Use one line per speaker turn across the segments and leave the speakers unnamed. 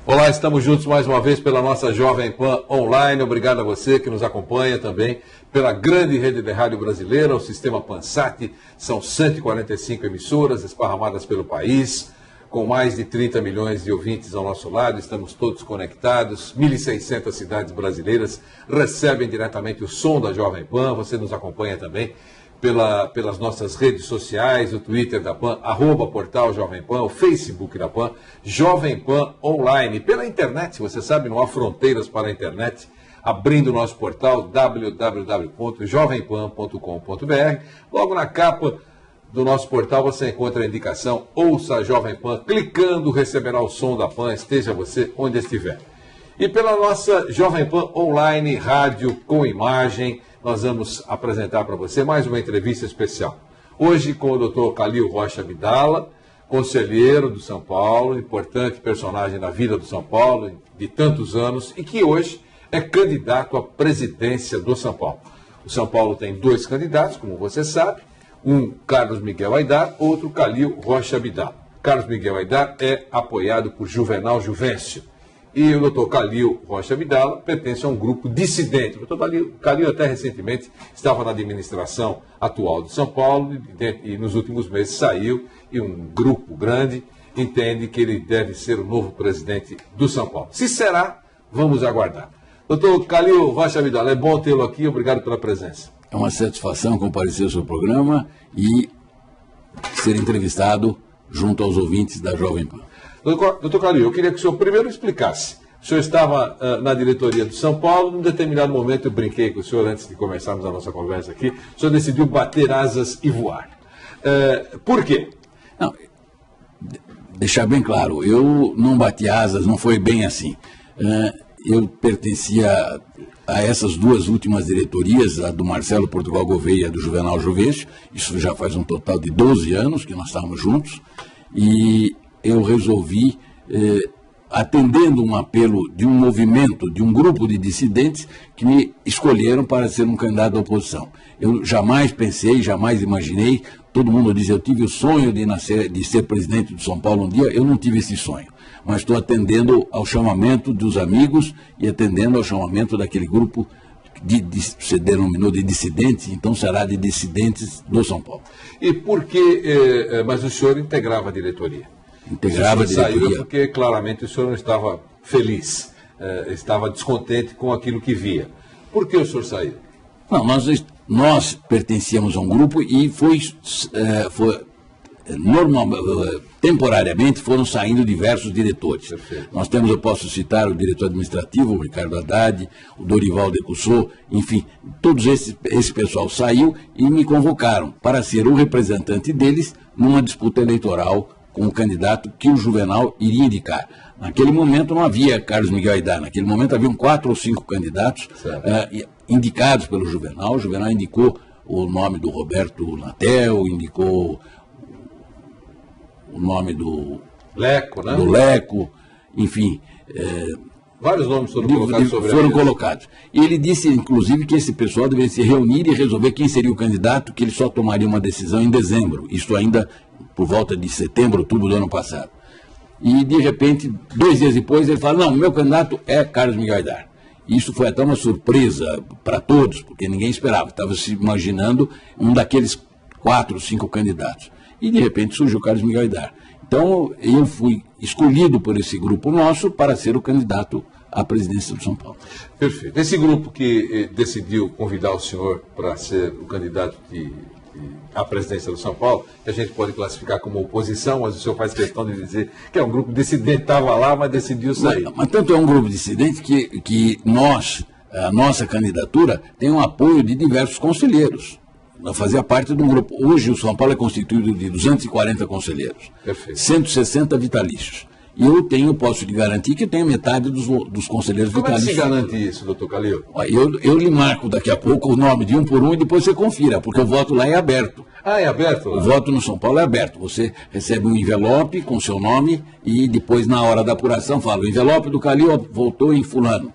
Olá, estamos juntos mais uma vez pela nossa Jovem Pan Online. Obrigado a você que nos acompanha também pela grande rede de rádio brasileira, o Sistema Pansat. São 145 emissoras esparramadas pelo país, com mais de 30 milhões de ouvintes ao nosso lado. Estamos todos conectados, 1.600 cidades brasileiras recebem diretamente o som da Jovem Pan. Você nos acompanha também pelas nossas redes sociais, o Twitter da PAN, @portal Jovem Pan, o Facebook da PAN, Jovem Pan Online. Pela internet, você sabe, não há fronteiras para a internet, abrindo o nosso portal www.jovempan.com.br. Logo na capa do nosso portal você encontra a indicação Ouça a Jovem Pan. Clicando, receberá o som da PAN, esteja você onde estiver. E pela nossa Jovem Pan Online, rádio com imagem, nós vamos apresentar para você mais uma entrevista especial. Hoje com o Dr. Calil Rocha Abdala, conselheiro do São Paulo, importante personagem na vida do São Paulo, de tantos anos, e que hoje é candidato à presidência do São Paulo. O São Paulo tem dois candidatos, como você sabe, um Carlos Miguel Aydar, outro Calil Rocha Abdala. Carlos Miguel Aydar é apoiado por Juvenal Juvencio. E o doutor Calil Rocha Abdala pertence a um grupo dissidente. O doutor Calil até recentemente estava na administração atual de São Paulo e nos últimos meses saiu, e um grupo grande entende que ele deve ser o novo presidente do São Paulo. Se será, vamos aguardar. Doutor Calil Rocha Abdala, é bom tê-lo aqui, obrigado pela presença.
É uma satisfação comparecer ao seu programa e ser entrevistado junto aos ouvintes da Jovem Pan.
Doutor Calil, eu queria que o senhor primeiro explicasse. O senhor estava na diretoria do São Paulo, num determinado momento eu brinquei com o senhor antes de começarmos a nossa conversa aqui, o senhor decidiu bater asas e voar. Por quê?
Não, deixar bem claro, eu não bati asas, não foi bem assim. Eu pertencia a essas duas últimas diretorias, a do Marcelo Portugal Gouveia e a do Juvenal Juvencio. Isso já faz um total de 12 anos que nós estávamos juntos, e eu resolvi, atendendo um apelo de um movimento, de um grupo de dissidentes que me escolheram para ser um candidato da oposição. Eu jamais pensei, jamais imaginei, todo mundo diz, eu tive o sonho de ser presidente de São Paulo um dia, eu não tive esse sonho, mas estou atendendo ao chamamento dos amigos e atendendo ao chamamento daquele grupo você denominou de dissidentes, então será de dissidentes do São Paulo.
E por que, mas o senhor integrava a diretoria?
Integrava a diretoria.
Saiu porque claramente o senhor não estava feliz, estava descontente com aquilo que via. Por que o senhor saiu?
Não, nós pertencíamos a um grupo e temporariamente foram saindo diversos diretores.
Perfeito.
Nós temos, eu posso citar o diretor administrativo, o Ricardo Haddad, o Dorival Decussot, enfim, todos esse pessoal saiu e me convocaram para ser o representante deles numa disputa eleitoral com o candidato que o Juvenal iria indicar. Naquele momento não havia Carlos Miguel Aydar, naquele momento haviam 4 ou 5 candidatos indicados pelo Juvenal. O Juvenal indicou o nome do Roberto Natel, indicou o nome do
Leco, né?
Do Leco, enfim.
Vários nomes foram colocados sobre
Foram colocados. E ele disse, inclusive, que esse pessoal deveria se reunir e resolver quem seria o candidato, que ele só tomaria uma decisão em dezembro. Isso ainda por volta de setembro, outubro do ano passado. E, de repente, 2 dias depois, ele fala, não, meu candidato é Carlos Miguel Aydar. Isso foi até uma surpresa para todos, porque ninguém esperava. Estava se imaginando um daqueles 4 ou 5 candidatos. E, de repente, surgiu o Carlos Miguel Aydar. Então, eu fui escolhido por esse grupo nosso para ser o candidato à presidência do São Paulo.
Perfeito. Esse grupo que decidiu convidar o senhor para ser o candidato à presidência do São Paulo, que a gente pode classificar como oposição, mas o senhor faz questão de dizer que é um grupo dissidente, estava lá, mas decidiu sair.
Mas tanto é um grupo dissidente que a nossa candidatura tem um apoio de diversos conselheiros. Nós fazia parte de um grupo. Hoje o São Paulo é constituído de 240 conselheiros.
Perfeito.
160 vitalícios. E eu posso lhe garantir que tenho metade dos conselheiros vitalícios.
Como é que se garante isso, doutor Calil?
Eu lhe marco daqui a pouco o nome de um por um e depois você confira, porque o voto lá é aberto.
Ah, é aberto?
O voto no São Paulo é aberto. Você recebe um envelope com seu nome e depois, na hora da apuração, fala, o envelope do Calil votou em fulano.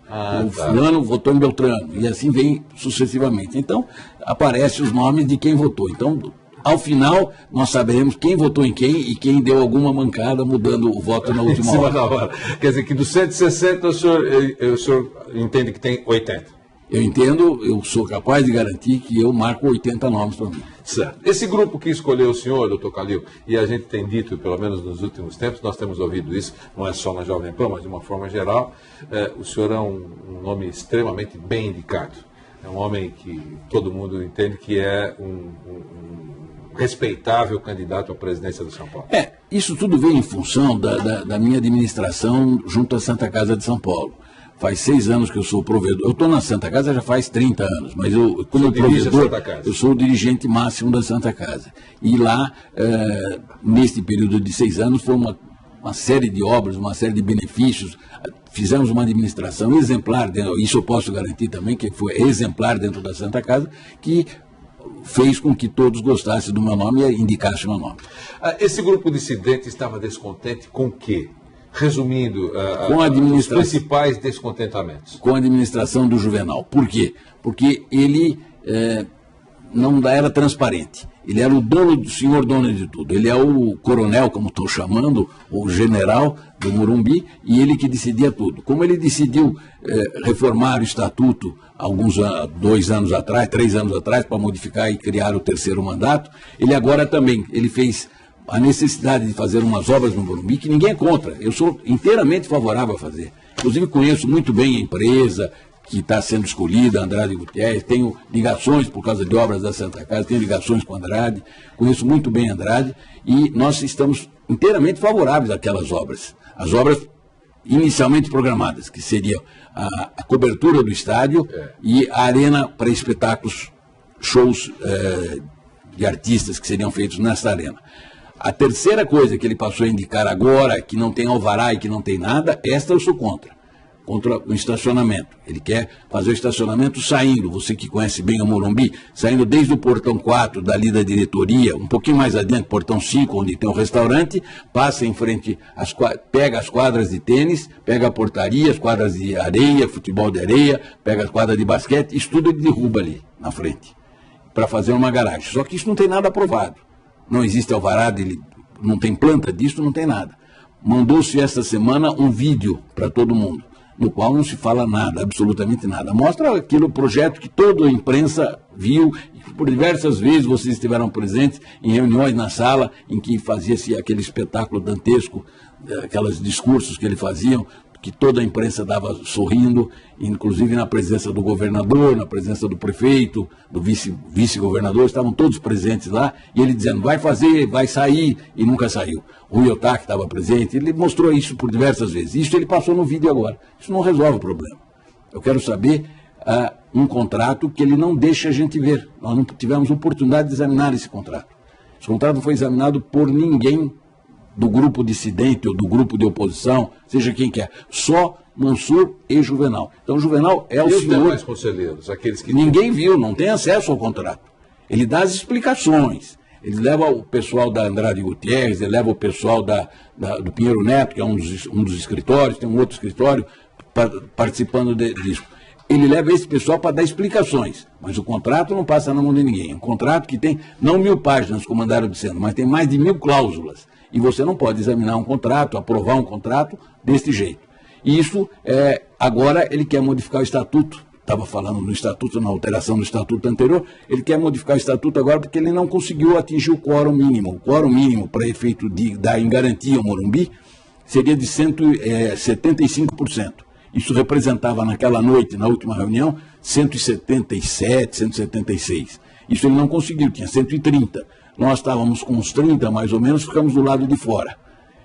Fulano votou em Beltrano. E assim vem sucessivamente. Então, aparecem os nomes de quem votou. Então, Ao final, nós saberemos quem votou em quem e quem deu alguma mancada mudando o voto na última hora.
Quer dizer que dos 160 o senhor entende que tem 80?
Eu entendo, eu sou capaz de garantir que eu marco 80 nomes para mim.
Certo. Esse grupo que escolheu o senhor, doutor Calil, e a gente tem dito, pelo menos nos últimos tempos, nós temos ouvido isso, não é só na Jovem Pan, mas de uma forma geral, o senhor é um nome extremamente bem indicado. É um homem que todo mundo entende que é um respeitável candidato à presidência do São Paulo.
Isso tudo vem em função da minha administração junto à Santa Casa de São Paulo. Faz 6 anos que eu sou provedor. Eu estou na Santa Casa já faz 30 anos, mas como provedor, eu sou o dirigente máximo da Santa Casa. E lá, neste período de 6 anos, foi uma série de obras, uma série de benefícios. Fizemos uma administração exemplar, isso eu posso garantir também, que foi exemplar dentro da Santa Casa, que fez com que todos gostassem do meu nome e indicassem o meu nome.
Esse grupo dissidente estava descontente com o quê? Resumindo, os principais descontentamentos.
Com a administração do Juvenal. Por quê? Porque ele não era transparente. Ele era o senhor dono de tudo. Ele é o coronel, como estou chamando, o general do Morumbi, e ele que decidia tudo. Como ele decidiu reformar o estatuto 2 anos atrás, 3 anos atrás, para modificar e criar o 3º mandato, ele agora também, ele fez a necessidade de fazer umas obras no Morumbi que ninguém é contra. Eu sou inteiramente favorável a fazer. Inclusive conheço muito bem a empresa que está sendo escolhida, Andrade Gutierrez, tenho ligações por causa de obras da Santa Casa, tenho ligações com Andrade, conheço muito bem Andrade e nós estamos inteiramente favoráveis àquelas obras. As obras inicialmente programadas, que seriam a cobertura do estádio e a arena para espetáculos, shows de artistas que seriam feitos nessa arena. A terceira coisa que ele passou a indicar agora, que não tem alvará e que não tem nada, esta eu sou contra o estacionamento. Ele quer fazer o estacionamento saindo, você que conhece bem o Morumbi, saindo desde o portão 4, dali da diretoria, um pouquinho mais adiante, portão 5, onde tem o restaurante, passa em frente, pega as quadras de tênis, pega a portaria, as quadras de areia, futebol de areia, pega as quadras de basquete, isso tudo ele derruba ali, na frente, para fazer uma garagem. Só que isso não tem nada aprovado. Não existe alvará, não tem planta disso, não tem nada. Mandou-se esta semana um vídeo para todo mundo, no qual não se fala nada, absolutamente nada. Mostra aquele projeto que toda a imprensa viu, e por diversas vezes vocês estiveram presentes em reuniões na sala em que fazia-se aquele espetáculo dantesco, aqueles discursos que ele faziam, que toda a imprensa dava sorrindo, inclusive na presença do governador, na presença do prefeito, do vice-governador, estavam todos presentes lá, e ele dizendo, vai fazer, vai sair, e nunca saiu. O Rui Otaki estava presente, ele mostrou isso por diversas vezes. Isso ele passou no vídeo agora. Isso não resolve o problema. Eu quero saber um contrato que ele não deixa a gente ver. Nós não tivemos oportunidade de examinar esse contrato. Esse contrato não foi examinado por ninguém do grupo dissidente ou do grupo de oposição, seja quem quer, só Mansur e Juvenal. Então, Juvenal é o senhor... E os
demais conselheiros, aqueles que...
Ninguém viu, não tem acesso ao contrato. Ele dá as explicações, ele leva o pessoal da Andrade Gutierrez, ele leva o pessoal do Pinheiro Neto, que é um dos escritórios, tem um outro escritório participando disso. Ele leva esse pessoal para dar explicações, mas o contrato não passa na mão de ninguém. É um contrato que tem, não 1000 páginas, como andaram dizendo, mas tem mais de 1000 cláusulas. E você não pode examinar um contrato, aprovar um contrato desse jeito. E isso, agora ele quer modificar o estatuto. Estava falando no estatuto, na alteração do estatuto anterior, ele quer modificar o estatuto agora porque ele não conseguiu atingir o quórum mínimo. O quórum mínimo para efeito de dar em garantia ao Morumbi seria de 175%. Isso representava naquela noite, na última reunião, 177, 176. Isso ele não conseguiu, tinha 130. Nós estávamos com uns 30, mais ou menos, ficamos do lado de fora.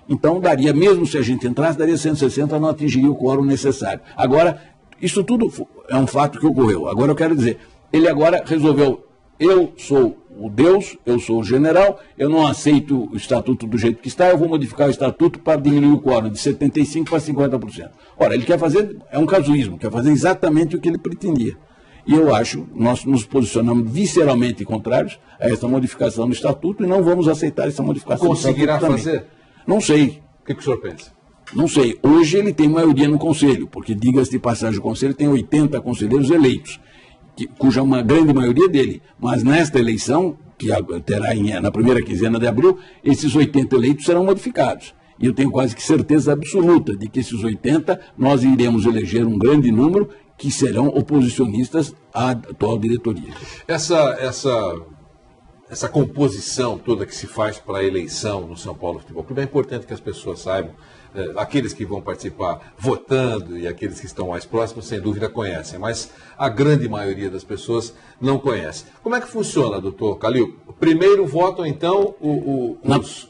Então, daria, mesmo se a gente entrasse, daria 160, não atingiria o quórum necessário. Agora, isso tudo é um fato que ocorreu. Agora eu quero dizer, ele agora resolveu, eu sou o Deus, eu sou o general, eu não aceito o estatuto do jeito que está, eu vou modificar o estatuto para diminuir o quórum de 75% para 50%. Ora, ele quer fazer, é um casuísmo, quer fazer exatamente o que ele pretendia. E eu acho, nós nos posicionamos visceralmente contrários a essa modificação do estatuto e não vamos aceitar essa modificação do estatuto.
Conseguirá fazer?
Não sei.
O que o senhor pensa?
Não sei. Hoje ele tem maioria no Conselho, porque, diga-se de passagem, o Conselho tem 80 conselheiros eleitos, cuja uma grande maioria dele. Mas nesta eleição, que terá na primeira quinzena de abril, esses 80 eleitos serão modificados. E eu tenho quase que certeza absoluta de que esses 80 nós iremos eleger um grande número que serão oposicionistas à atual diretoria.
Essa composição toda que se faz para a eleição no São Paulo Futebol Clube, é importante que as pessoas saibam, aqueles que vão participar votando e aqueles que estão mais próximos, sem dúvida, conhecem, mas a grande maioria das pessoas não conhece. Como é que funciona, doutor Calil? Primeiro votam, então,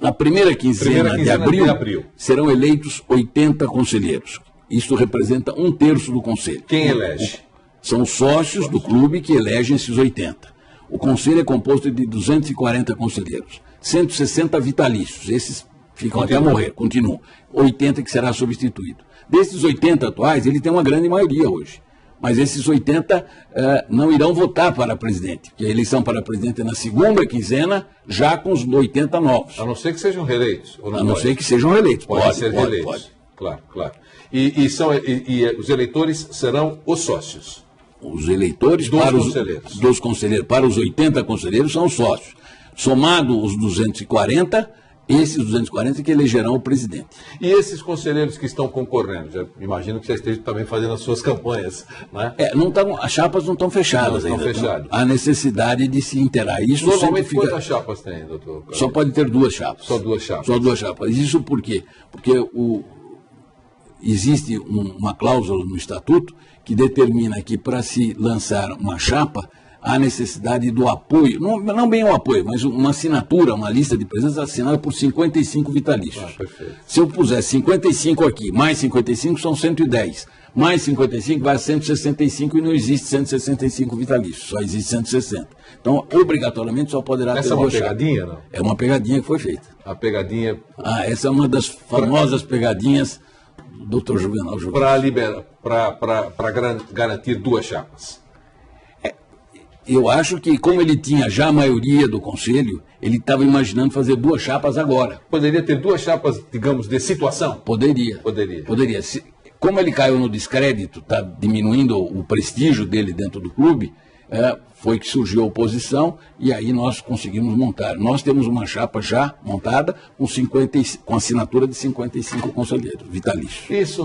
Na primeira quinzena de abril serão eleitos 80 conselheiros. Isso representa 1/3 do conselho.
Quem elege?
São os sócios do clube que elegem esses 80. O conselho é composto de 240 conselheiros, 160 vitalícios, esses ficam até morrer, continuam. 80 que será substituído. Desses 80 atuais, ele tem uma grande maioria hoje. Mas esses 80 não irão votar para presidente, porque a eleição para presidente é na segunda quinzena, já com os 80 novos.
A não ser que sejam reeleitos.
A não ser que sejam reeleitos.
Pode ser reeleitos. Claro, claro. E os eleitores serão os sócios.
Os eleitores dos conselheiros, para os 80 conselheiros, são os sócios. Somado os 240, esses 240 que elegerão o presidente.
E esses conselheiros que estão concorrendo? Já imagino que já estejam também fazendo as suas campanhas, né?
As chapas não estão fechadas ainda.
Fechadas.
Há necessidade de se interar. Isso
normalmente quantas chapas tem, doutor?
Só pode ter 2 chapas.
Só 2 chapas.
Só 2 chapas. Isso por quê? Porque existe uma cláusula no estatuto que determina que para se lançar uma chapa há necessidade do apoio, não bem o apoio, mas uma assinatura, uma lista de presença assinada por 55 vitalícios. Se eu puser 55 aqui, mais 55 são 110, mais 55 vai a 165 e não existe 165 vitalícios, só existe 160. Então, obrigatoriamente só poderá ter 2 chapas. Essa é uma pegadinha, não? É uma pegadinha que foi feita.
A pegadinha...
essa é uma das famosas pegadinhas do Dr. Juvenal Júnior.
Para garantir 2 chapas.
Eu acho que, como ele tinha já a maioria do conselho, ele estava imaginando fazer 2 chapas agora.
Poderia ter 2 chapas, digamos, de situação?
Poderia. Como ele caiu no descrédito, está diminuindo o prestígio dele dentro do clube, foi que surgiu a oposição e aí nós conseguimos montar. Nós temos uma chapa já montada com assinatura de 55 conselheiros vitalícios.
Isso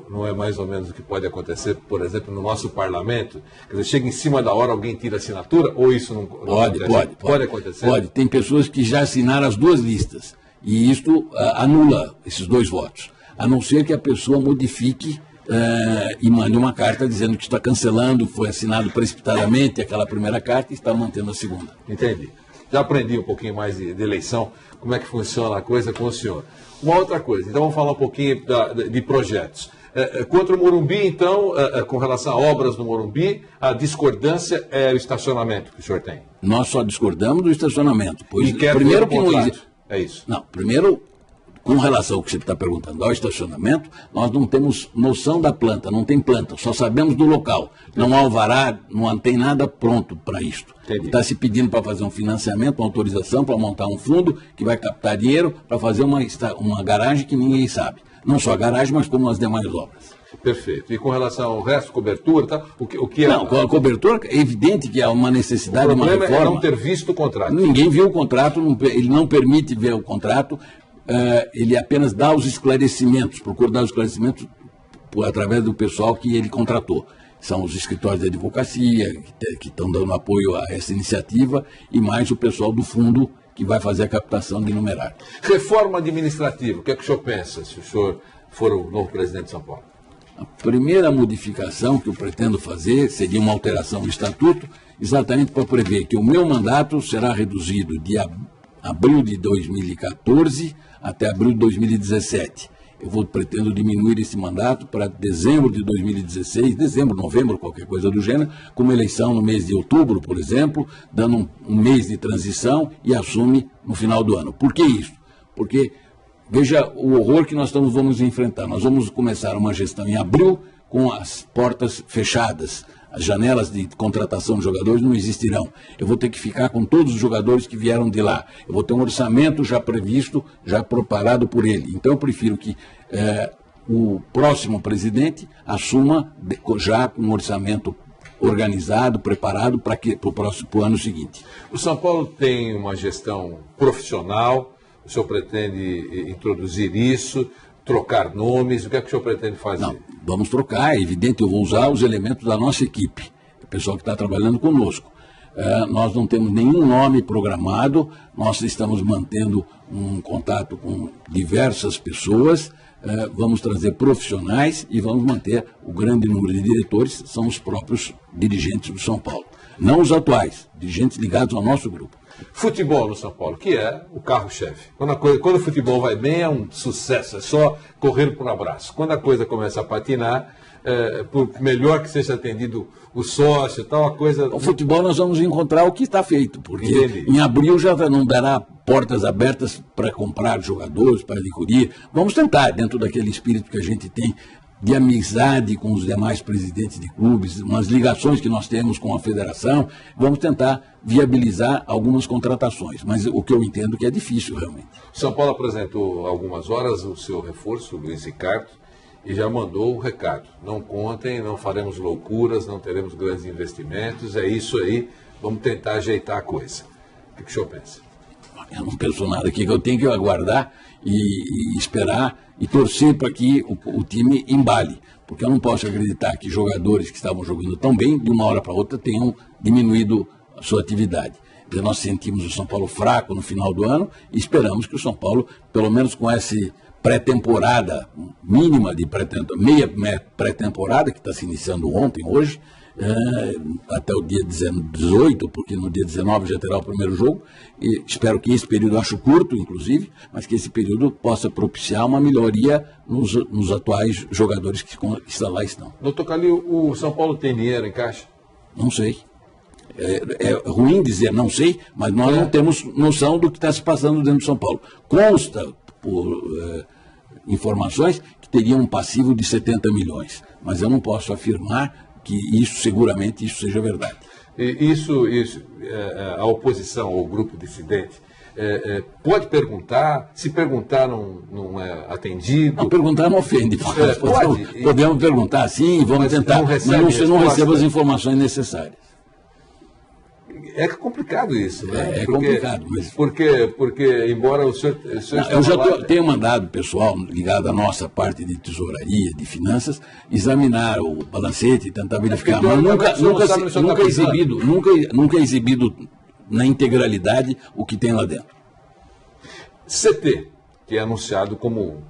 não é mais ou menos o que pode acontecer, por exemplo, no nosso parlamento? Quer dizer, chega em cima da hora, alguém tira a assinatura, ou isso não acontece? Pode acontecer?
Pode. Tem pessoas que já assinaram as 2 listas e isto anula esses 2 votos, a não ser que a pessoa modifique e mande uma carta dizendo que está cancelando, foi assinado precipitadamente aquela primeira carta e está mantendo a segunda.
Entendi. Já aprendi um pouquinho mais de eleição, como é que funciona a coisa com o senhor. Uma outra coisa, então vamos falar um pouquinho de projetos. Contra o Morumbi, então, com relação a obras no Morumbi, a discordância é o estacionamento que o senhor tem?
Nós só discordamos do estacionamento. Pois,
primeiro que não existe. É isso.
Não, primeiro... Com relação ao que você está perguntando ao estacionamento, nós não temos noção da planta, não tem planta, só sabemos do local. Não há alvará, não tem nada pronto para isto. Está se pedindo para fazer um financiamento, uma autorização para montar um fundo que vai captar dinheiro para fazer uma garagem que ninguém sabe. Não só a garagem, mas como as demais obras.
Perfeito. E com relação ao resto, cobertura, tá? o que é...
Não, com a cobertura é evidente que há uma necessidade de uma reforma.
O problema é não ter visto o contrato.
Ninguém viu o contrato, ele não permite ver o contrato. Ele apenas dá os esclarecimentos, procura dar os esclarecimentos através do pessoal que ele contratou. São os escritórios de advocacia que estão dando apoio a essa iniciativa e mais o pessoal do fundo que vai fazer a captação de numerário.
Reforma administrativa, o que é que o senhor pensa se o senhor for o novo presidente de São Paulo?
A primeira modificação que eu pretendo fazer seria uma alteração do estatuto, exatamente para prever que o meu mandato será reduzido de abril de 2014 até abril de 2017. Pretendo diminuir esse mandato para dezembro de 2016, novembro, qualquer coisa do gênero, com uma eleição no mês de outubro, por exemplo, dando um mês de transição e assume no final do ano. Por que isso? Porque, veja o horror que nós vamos enfrentar. Nós vamos começar uma gestão em abril com as portas fechadas. As janelas de contratação de jogadores não existirão. Eu vou ter que ficar com todos os jogadores que vieram de lá. Eu vou ter um orçamento já previsto, já preparado por ele. Então, eu prefiro que o próximo presidente assuma já com um orçamento organizado, preparado para o ano seguinte.
O São Paulo tem uma gestão profissional, o senhor pretende introduzir isso, trocar nomes, o que é que o senhor pretende fazer?
Não, vamos trocar, é evidente, eu vou usar os elementos da nossa equipe, o pessoal que está trabalhando conosco. Nós não temos nenhum nome programado, nós estamos mantendo um contato com diversas pessoas, vamos trazer profissionais e vamos manter o grande número de diretores, são os próprios dirigentes do São Paulo. Não os atuais, dirigentes ligados ao nosso grupo.
Futebol no São Paulo, que é o carro-chefe. Quando o futebol vai bem, é um sucesso, é só correr por um abraço. Quando a coisa começa a patinar, por melhor que seja atendido o sócio e tal, a coisa...
O futebol nós vamos encontrar o que está feito, porque
Entendi.
Em abril já não dará portas abertas para comprar jogadores, para adquirir. Vamos tentar, dentro daquele espírito que a gente tem, de amizade com os demais presidentes de clubes, umas ligações que nós temos com a federação, vamos tentar viabilizar algumas contratações. Mas o que eu entendo que é difícil, realmente.
O São Paulo apresentou há algumas horas o seu reforço, o Luiz Ricardo, e já mandou o recado. Não contem, não faremos loucuras, não teremos grandes investimentos, é isso aí, vamos tentar ajeitar a coisa. O que o senhor pensa?
Eu não penso nada aqui, que eu tenho que aguardar e esperar e torcer para que o time embale. Porque eu não posso acreditar que jogadores que estavam jogando tão bem, de uma hora para outra, tenham diminuído a sua atividade. Então, nós sentimos o São Paulo fraco no final do ano e esperamos que o São Paulo, pelo menos com essa pré-temporada mínima de meia pré-temporada, que está se iniciando ontem, hoje, até o dia 18, porque no dia 19 já terá o primeiro jogo, e espero que esse período, acho curto, inclusive, mas que esse período possa propiciar uma melhoria nos atuais jogadores que lá estão.
Doutor Calil, o São Paulo tem dinheiro em caixa?
Não sei. É ruim dizer não sei, mas nós não temos noção do que está se passando dentro de São Paulo. Consta, por informações, que teria um passivo de 70 milhões, mas eu não posso afirmar que seguramente isso seja verdade.
Isso a oposição ou o grupo dissidente pode perguntar, se perguntar não é atendido?
Não, perguntar não ofende. Podemos perguntar sim, vamos tentar, mas não recebo as informações necessárias.
É complicado isso, né?
É complicado, mas...
Porque embora o senhor
eu já tenho mandado o pessoal ligado à nossa parte de tesouraria, de finanças, examinar o balancete e tentar verificar. Mas nunca é exibido na integralidade o que tem lá dentro.
CT, que é anunciado como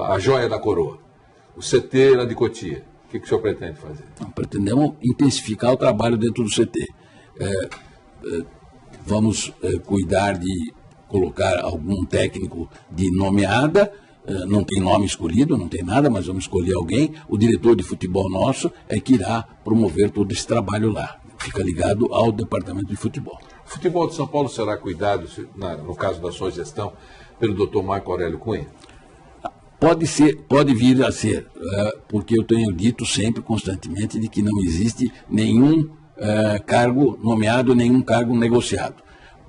a joia da coroa. O CT lá de Cotia. O que o senhor pretende fazer?
Pretendemos intensificar o trabalho dentro do CT. Vamos cuidar de colocar algum técnico de nomeada, não tem nome escolhido, não tem nada, mas vamos escolher alguém. O diretor de futebol nosso é que irá promover todo esse trabalho lá. Fica ligado ao departamento de futebol.
O futebol de São Paulo será cuidado, no caso da sua gestão, pelo doutor Marco Aurélio Cunha?
Pode vir a ser, porque eu tenho dito sempre, constantemente, de que não existe nenhum cargo nomeado, nenhum cargo negociado.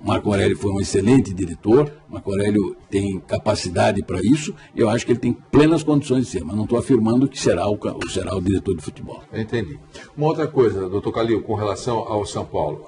Marco Aurélio foi um excelente diretor, Marco Aurélio tem capacidade para isso, e eu acho que ele tem plenas condições de ser, mas não estou afirmando que será o diretor de futebol.
Entendi. Uma outra coisa, doutor Calil, com relação ao São Paulo,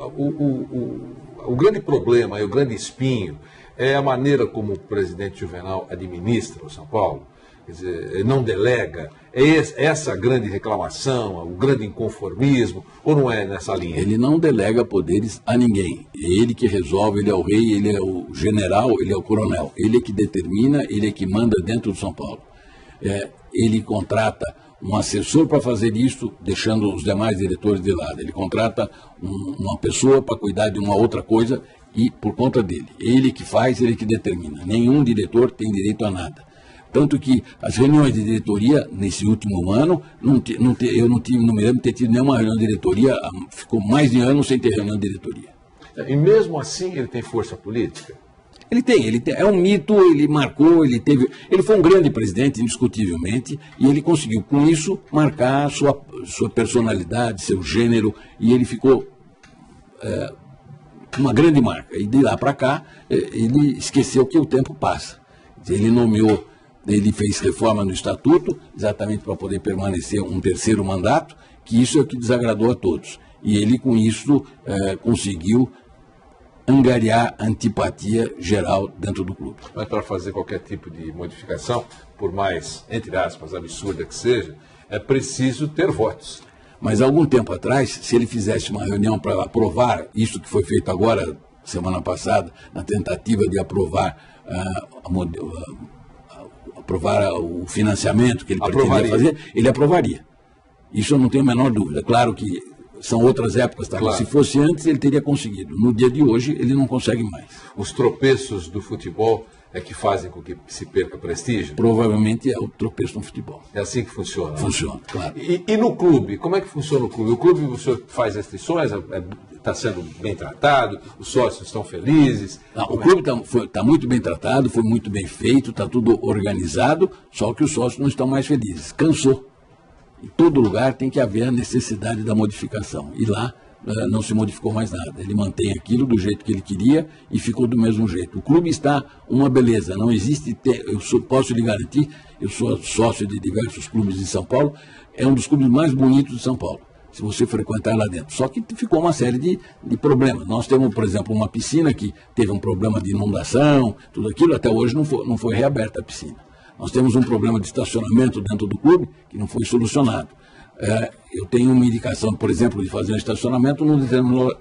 o grande problema e o grande espinho é a maneira como o presidente Juvenal administra o São Paulo. Quer dizer, não delega, é essa a grande reclamação, o grande inconformismo, ou não é nessa linha?
Ele não delega poderes a ninguém, é ele que resolve, ele é o rei, ele é o general, ele é o coronel, ele é que determina, ele é que manda dentro do São Paulo. Ele contrata um assessor para fazer isso, deixando os demais diretores de lado, ele contrata uma pessoa para cuidar de uma outra coisa e por conta dele, ele que faz, ele que determina, nenhum diretor tem direito a nada. Tanto que as reuniões de diretoria, nesse último ano, eu não me lembro de ter tido nenhuma reunião de diretoria, ficou mais de um ano sem ter reunião de diretoria.
E mesmo assim ele tem força política?
Ele tem, é um mito, ele marcou, ele foi um grande presidente, indiscutivelmente, e ele conseguiu, com isso, marcar sua personalidade, seu gênero, e ele ficou uma grande marca. E de lá para cá, ele esqueceu que o tempo passa. Ele fez reforma no estatuto, exatamente para poder permanecer um terceiro mandato, que isso é o que desagradou a todos. E ele, com isso, conseguiu angariar antipatia geral dentro do clube.
Mas para fazer qualquer tipo de modificação, por mais, entre aspas, absurda que seja, é preciso ter votos.
Mas algum tempo atrás, se ele fizesse uma reunião para aprovar isso que foi feito agora, semana passada, na tentativa de aprovar, aprovar o financiamento que ele pretendia fazer, ele aprovaria. Isso eu não tenho a menor dúvida. Claro que são outras épocas, tá?
Claro.
Se fosse antes, ele teria conseguido. No dia de hoje, ele não consegue mais.
Os tropeços do futebol é que fazem com que se perca prestígio?
Provavelmente é o tropeço no futebol.
É assim que funciona? Né?
Funciona, claro.
E no clube? Como é que funciona o clube? O clube, o senhor faz restrições? Está sendo bem tratado? Os sócios estão felizes?
Não, o clube está muito bem tratado, foi muito bem feito, está tudo organizado, só que os sócios não estão mais felizes. Cansou. Em todo lugar tem que haver a necessidade da modificação. E lá não se modificou mais nada. Ele mantém aquilo do jeito que ele queria e ficou do mesmo jeito. O clube está uma beleza. Não existe... posso lhe garantir, eu sou sócio de diversos clubes de São Paulo, é um dos clubes mais bonitos de São Paulo, se você frequentar lá dentro. Só que ficou uma série de problemas. Nós temos, por exemplo, uma piscina que teve um problema de inundação, tudo aquilo, até hoje não foi reaberta a piscina. Nós temos um problema de estacionamento dentro do clube que não foi solucionado. Eu tenho uma indicação, por exemplo, de fazer um estacionamento num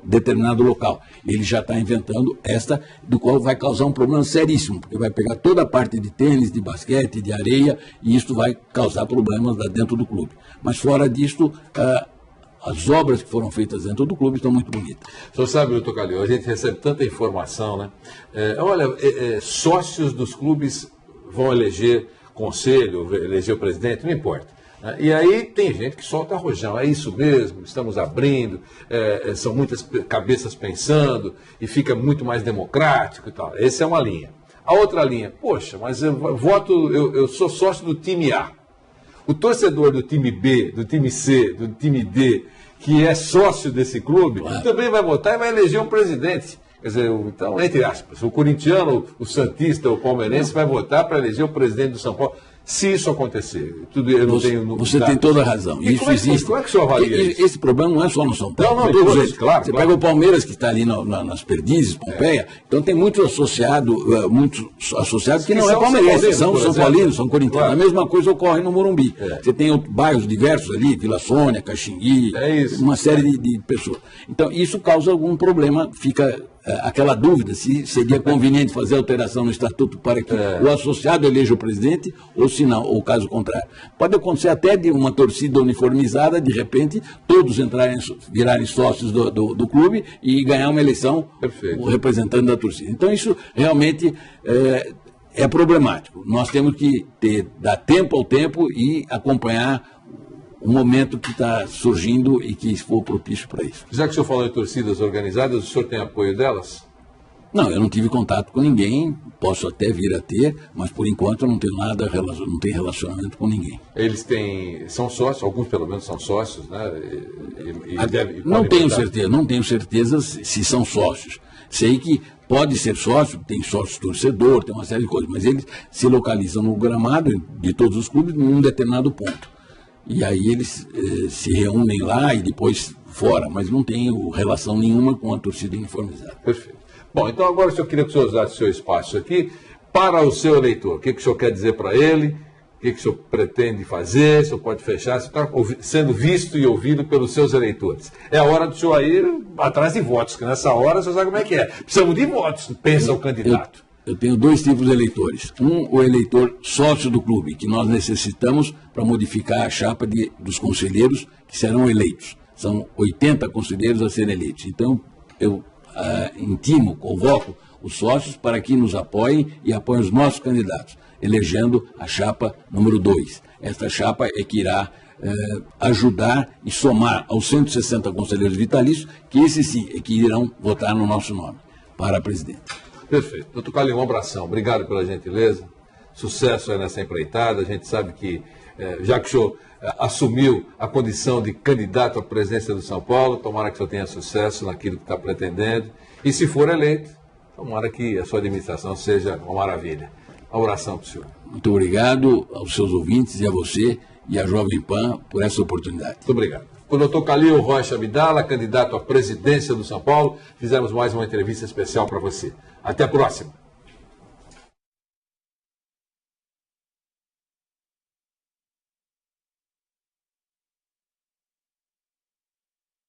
determinado local. Ele já está inventando esta, do qual vai causar um problema seríssimo, porque vai pegar toda a parte de tênis, de basquete, de areia, e isso vai causar problemas lá dentro do clube. Mas fora disto, as obras que foram feitas dentro do clube estão muito bonitas.
O senhor sabe, doutor Calil, a gente recebe tanta informação, né? Sócios dos clubes vão eleger conselho, eleger o presidente, não importa. E aí tem gente que solta rojão, é isso mesmo, estamos abrindo, são muitas cabeças pensando e fica muito mais democrático e tal. Essa é uma linha. A outra linha, poxa, mas eu sou sócio do time A. O torcedor do time B, do time C, do time D, que é sócio desse clube, também vai votar e vai eleger um presidente. Quer dizer, então, entre aspas, o corintiano, o santista, o palmeirense vai votar para eleger o presidente do São Paulo. Se isso acontecer, eu não tenho...
Você tem toda a razão. Isso existe.
Como é que o senhor avalia isso?
Esse problema não é só no São Paulo.
Não, todos, claro.
Você pega o Palmeiras, que está ali nas Perdizes, Pompeia, então tem muitos associados que não é palmeirense, são São Paulinos, são corintianos. A mesma coisa ocorre no Morumbi. Você tem bairros diversos ali, Vila Sônia, Caxingui, uma série de pessoas. Então, isso causa algum problema, fica... aquela dúvida se seria conveniente fazer alteração no estatuto para que o associado eleja o presidente, ou se não, ou caso contrário. Pode acontecer até de uma torcida uniformizada, de repente, todos virarem sócios do clube e ganhar uma eleição representando da torcida. Então, isso realmente é problemático. Nós temos que dar tempo ao tempo e acompanhar o momento que está surgindo e que for propício para isso.
Já que o senhor falou em torcidas organizadas, o senhor tem apoio delas?
Não, eu não tive contato com ninguém, posso até vir a ter, mas por enquanto eu não tenho não tenho relacionamento com ninguém.
Eles são sócios, alguns pelo menos são sócios, né?
Não tenho certeza se são sócios. Sei que pode ser sócio, tem sócio torcedor, tem uma série de coisas, mas eles se localizam no gramado de todos os clubes num determinado ponto. E aí eles se reúnem lá e depois fora, mas não tem relação nenhuma com a torcida uniformizada.
Perfeito. Bom, então agora eu queria que o senhor usasse o seu espaço aqui para o seu eleitor. O que o senhor quer dizer para ele? O que o senhor pretende fazer? O senhor pode fechar? Você está sendo visto e ouvido pelos seus eleitores. É a hora do senhor ir atrás de votos, que nessa hora o senhor sabe como é que é. Precisamos de votos, pensa o candidato.
Eu tenho dois tipos de eleitores. O eleitor sócio do clube, que nós necessitamos para modificar a chapa dos conselheiros que serão eleitos. São 80 conselheiros a serem eleitos. Então, eu convoco os sócios para que nos apoiem e apoiem os nossos candidatos, elegendo a chapa número 2. Esta chapa é que irá ajudar e somar aos 160 conselheiros vitalícios, que esses sim é que irão votar no nosso nome para presidente.
Perfeito. Doutor Calil, um abração. Obrigado pela gentileza. Sucesso aí nessa empreitada. A gente sabe que, já que o senhor assumiu a condição de candidato à presidência do São Paulo, tomara que o senhor tenha sucesso naquilo que está pretendendo. E se for eleito, tomara que a sua administração seja uma maravilha. Um abração para o senhor.
Muito obrigado aos seus ouvintes e a você e à Jovem Pan por essa oportunidade.
Muito obrigado. com o doutor Calil Rocha Abdala, candidato à presidência do São Paulo. Fizemos mais uma entrevista especial para você. Até a próxima.